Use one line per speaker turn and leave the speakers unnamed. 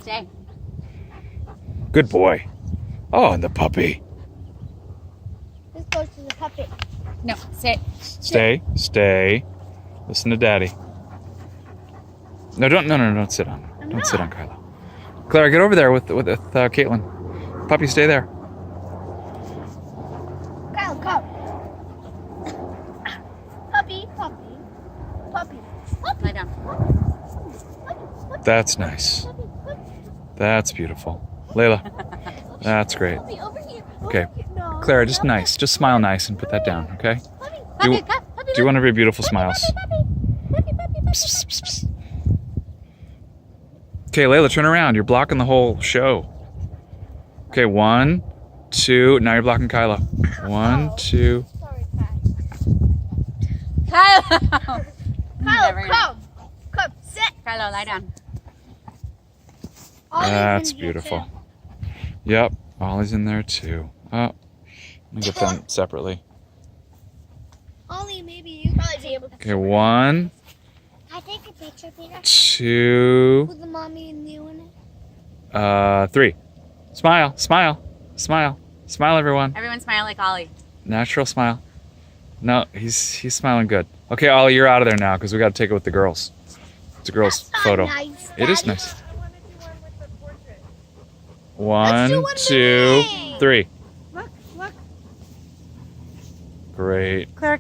Stay.
Good boy. Oh, and the puppy.
This goes to the puppet.
No, sit.
Stay. Listen to Daddy. No, don't sit on. Don't sit on Kylo. Clara, get over there with Caitlin. Puppy, stay there.
Kyle, come. Puppy.
Lie down.
That's nice. That's beautiful. Layla, that's great.
Puppy, over here.
Okay.
Over here. No.
Clara, just nice. Just smile nice and put that down, okay?
Puppy,
Do you,
Puppy, puppy,
do you want to be beautiful smiles?
puppy.
Psst, psst, psst. Okay, Layla, turn around. You're blocking the whole show. Okay, 1, 2. Now you're blocking Kylo. 1, 2.
Sorry,
Kylo!
Kyle, come. Come, sit.
Kylo, lie down.
Ollie's
That's
in here,
beautiful.
too.
Yep, Ollie's in there too. Oh, let me get them separately.
Ollie, maybe you probably be able to.
Okay, 1,
Can I take a picture, Peter?
2,
With the mommy and you in it?
3. Smile, everyone.
Everyone smile like Ollie.
Natural smile. No, he's smiling good. Okay, Ollie, you're out of there now because we got to take it with the girls. It's a girls'
That's
photo.
not nice,
It is
Daddy.
nice.
I want to do one with the portrait.
1,
do one
2,
today.
3.
Look.
Great.
Clara,